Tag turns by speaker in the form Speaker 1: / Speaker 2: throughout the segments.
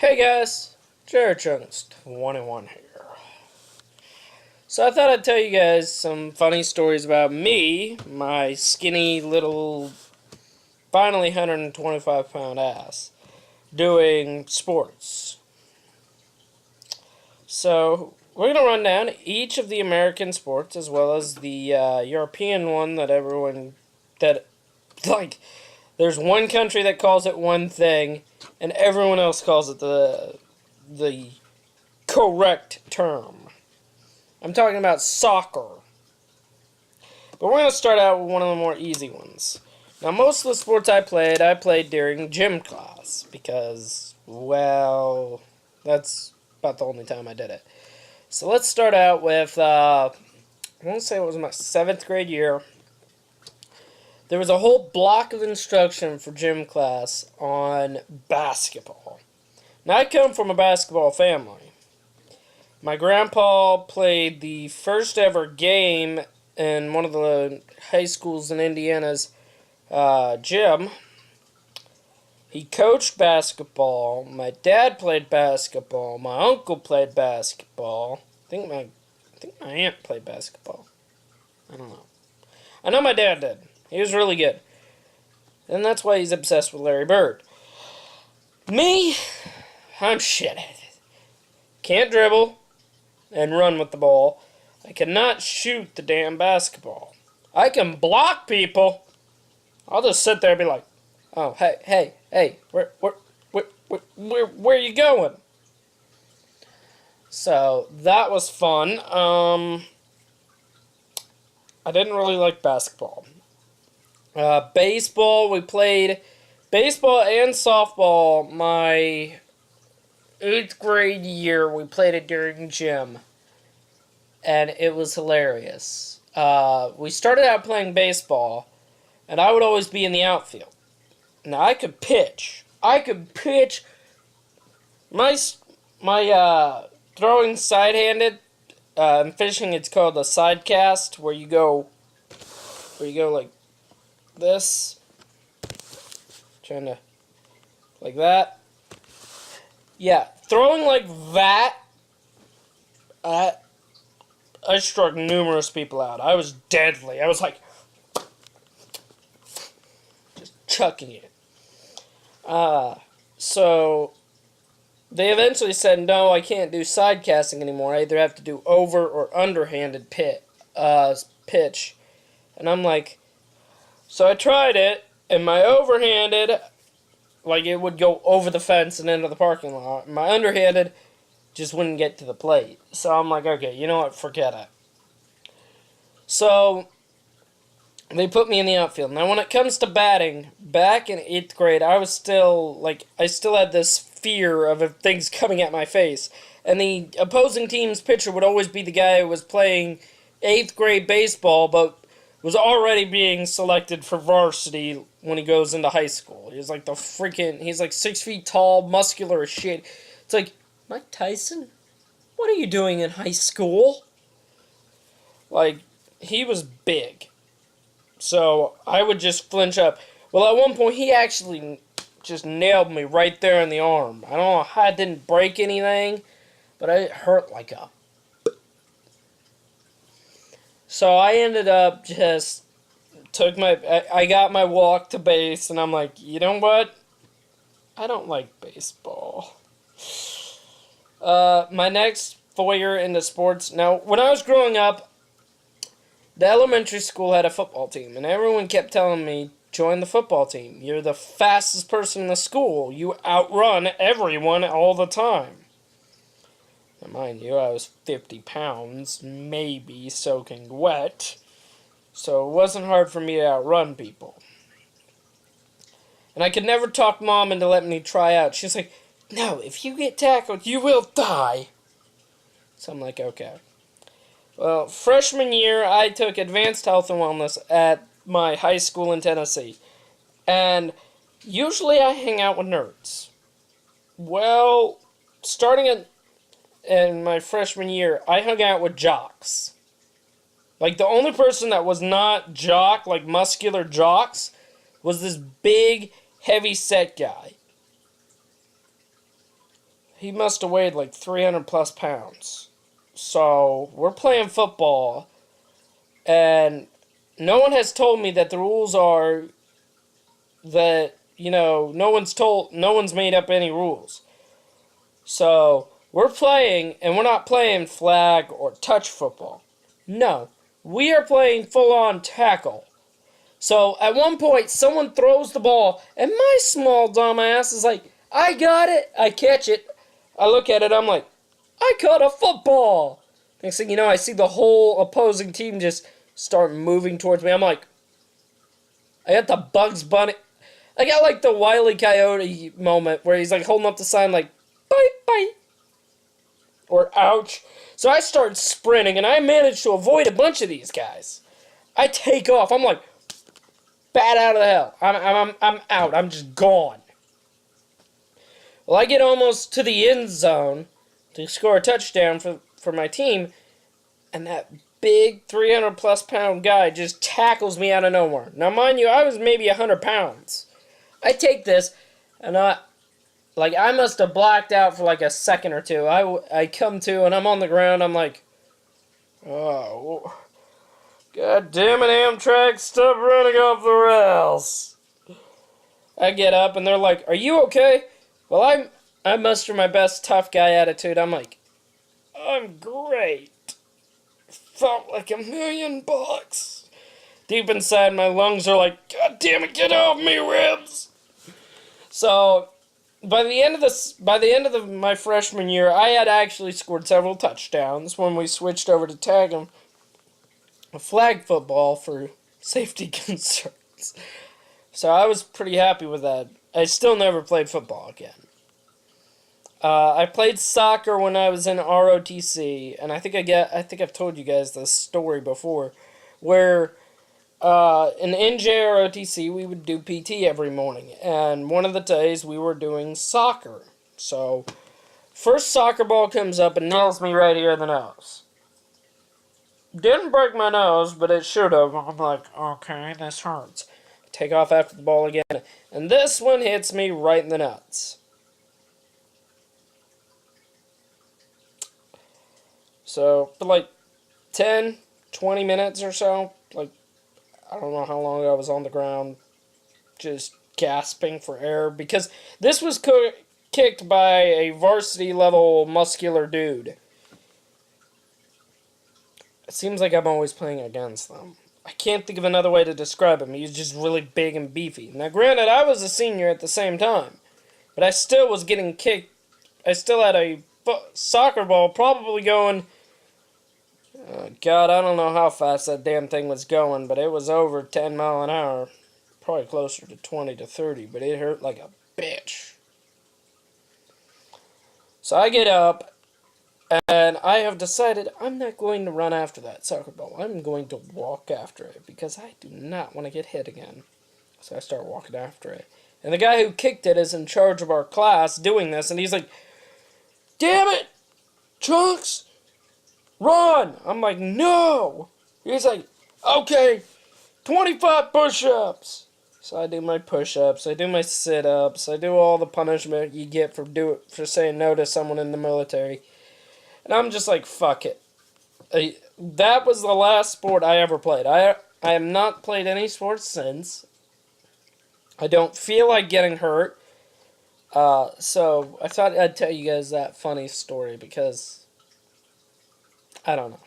Speaker 1: Hey guys, Jared Chunks 21 here. So I thought I'd tell you guys some funny stories about me, my skinny little, finally 125-pound ass, doing sports. So we're going to run down each of the American sports as well as the European one like, there's one country that calls it one thing and everyone else calls it the correct term. I'm talking about soccer. But we're going to start out with one of the more easy ones. Now, most of the sports I played during gym class. Because, well, that's about the only time I did it. So let's start out with, I want to say it was my 7th grade year. There was a whole block of instruction for gym class on basketball. Now, I come from a basketball family. My grandpa played the first ever game in one of the high schools in Indiana's gym. He coached basketball. My dad played basketball. My uncle played basketball. I think my aunt played basketball. I don't know. I know my dad did. He was really good. And that's why he's obsessed with Larry Bird. Me, I'm shit at it. Can't dribble and run with the ball. I cannot shoot the damn basketball. I can block people. I'll just sit there and be like, "Oh, hey, where are you going?" So that was fun. I didn't really like basketball. Baseball, we played baseball and softball my 8th grade year. We played it during gym. And it was hilarious. We started out playing baseball, and I would always be in the outfield. Now, I could pitch. My throwing side-handed, in fishing it's called a side cast, where you go like this. Like that. Yeah, throwing like that, I struck numerous people out. I was deadly. I was like, just chucking it. So they eventually said, no, I can't do side casting anymore. I either have to do over or underhanded pitch. And I'm like, so I tried it, and my overhanded, like it would go over the fence and into the parking lot. My underhanded just wouldn't get to the plate. So I'm like, okay, you know what, forget it. So they put me in the outfield. Now when it comes to batting, back in 8th grade, I still had this fear of things coming at my face. And the opposing team's pitcher would always be the guy who was playing 8th grade baseball, but was already being selected for varsity when he goes into high school. He's like he's like 6 feet tall, muscular as shit. It's like, Mike Tyson, what are you doing in high school? Like, he was big. So, I would just flinch up. Well, at one point, he actually just nailed me right there in the arm. I don't know how I didn't break anything, but it hurt like a... So, I ended up just... I got my walk to base, and I'm like, you know what? I don't like baseball. My next foyer into sports. Now, when I was growing up, the elementary school had a football team, and everyone kept telling me, join the football team. You're the fastest person in the school. You outrun everyone all the time. Now, mind you, I was 50 pounds, maybe soaking wet, so it wasn't hard for me to outrun people. And I could never talk Mom into letting me try out. She's like, no, if you get tackled, you will die. So I'm like, okay. Well, freshman year, I took advanced health and wellness at my high school in Tennessee. And usually I hang out with nerds. Well, starting in my freshman year, I hung out with jocks. Like, the only person that was not jock, like muscular jocks, was this big, heavy-set guy. he must have weighed like 300 plus pounds. So we're playing football, and no one has told me that the rules are that, no one's made up any rules. So we're playing, and we're not playing flag or touch football. No, we are playing full-on tackle. So at one point, someone throws the ball, and my small dumb ass is like, I got it. I catch it. I look at it. I'm like, I caught a football. Next thing you know, I see the whole opposing team just start moving towards me. I'm like, I got the Bugs Bunny. I got like the Wile E. Coyote moment where he's like holding up the sign like, bye, bye. Or ouch. So I start sprinting, and I manage to avoid a bunch of these guys. I take off. I'm like, bat out of the hell. I'm out. I'm just gone. Well, I get almost to the end zone to score a touchdown for my team, and that big 300 plus pound guy just tackles me out of nowhere. Now, mind you, I was maybe 100 pounds. I take this, and I must have blacked out for like a second or two. I come to, and I'm on the ground. I'm like, oh, God damn it, Amtrak, stop running off the rails. I get up, and they're like, are you okay? Well, I muster my best tough guy attitude. I'm like, I'm great. Felt like $1,000,000. Deep inside, my lungs are like, God damn it, get off me, ribs. So, by the end of my freshman year, I had actually scored several touchdowns when we switched over to tag 'em flag football for safety concerns. So I was pretty happy with that. I still never played football again. I played soccer when I was in ROTC, and I think I've told you guys this story before, where in NJROTC we would do PT every morning, and one of the days we were doing soccer. So, first soccer ball comes up and nails me right here in the nose. Didn't break my nose, but it should have. I'm like, okay, this hurts. Take off after the ball again, and this one hits me right in the nuts. So, for like 10, 20 minutes or so, like, I don't know how long I was on the ground, just gasping for air, because this was kicked by a varsity-level muscular dude. It seems like I'm always playing against them. I can't think of another way to describe him. He's just really big and beefy. Now, granted, I was a senior at the same time, but I still was getting kicked. I still had a soccer ball probably going... God, I don't know how fast that damn thing was going, but it was over 10 miles an hour. Probably closer to 20 to 30, but it hurt like a bitch. So I get up, and I have decided I'm not going to run after that soccer ball. I'm going to walk after it, because I do not want to get hit again. So I start walking after it. And the guy who kicked it is in charge of our class doing this, and he's like, damn it, Chunks! Run! I'm like, no! He's like, okay, 25 push-ups. So I do my push-ups, I do my sit-ups, I do all the punishment you get for saying no to someone in the military. And I'm just like, fuck it. That was the last sport I ever played. I have not played any sports since. I don't feel like getting hurt. So I thought I'd tell you guys that funny story because... I don't know.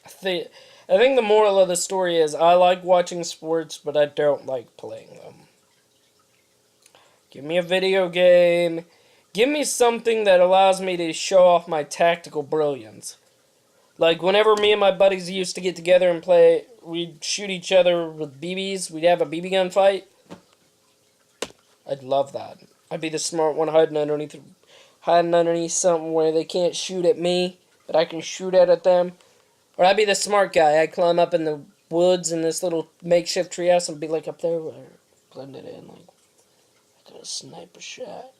Speaker 1: I think the moral of the story is I like watching sports, but I don't like playing them. Give me a video game. Give me something that allows me to show off my tactical brilliance. Like, whenever me and my buddies used to get together and play, we'd shoot each other with BBs. We'd have a BB gun fight. I'd love that. I'd be the smart one hiding underneath something where they can't shoot at me, but I can shoot at them. Or I'd be the smart guy. I'd climb up in the woods in this little makeshift treehouse and be like up there, blend it in, like a sniper shot.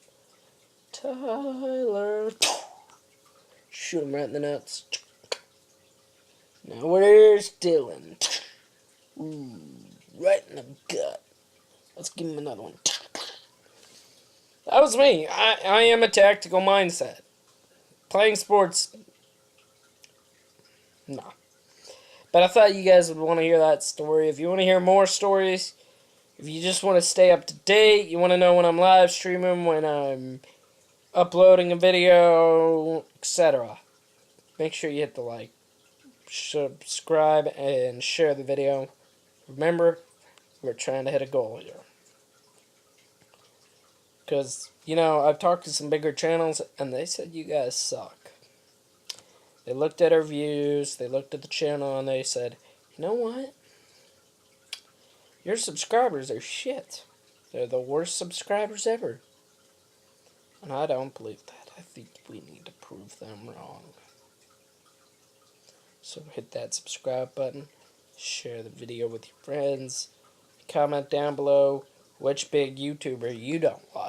Speaker 1: Tyler. Shoot him right in the nuts. Now where's Dylan? Ooh, right in the gut. Let's give him another one. That That was me. I am a tactical mindset. Playing sports, nah. But I thought you guys would want to hear that story. If you want to hear more stories, if you just want to stay up to date, you want to know when I'm live streaming, when I'm uploading a video, etc. Make sure you hit the like, subscribe, and share the video. Remember, we're trying to hit a goal here. Because, you know, I've talked to some bigger channels, and they said you guys suck. They looked at our views, they looked at the channel, and they said, you know what? Your subscribers are shit. They're the worst subscribers ever. And I don't believe that. I think we need to prove them wrong. So hit that subscribe button, share the video with your friends, comment down below which big YouTuber you don't like.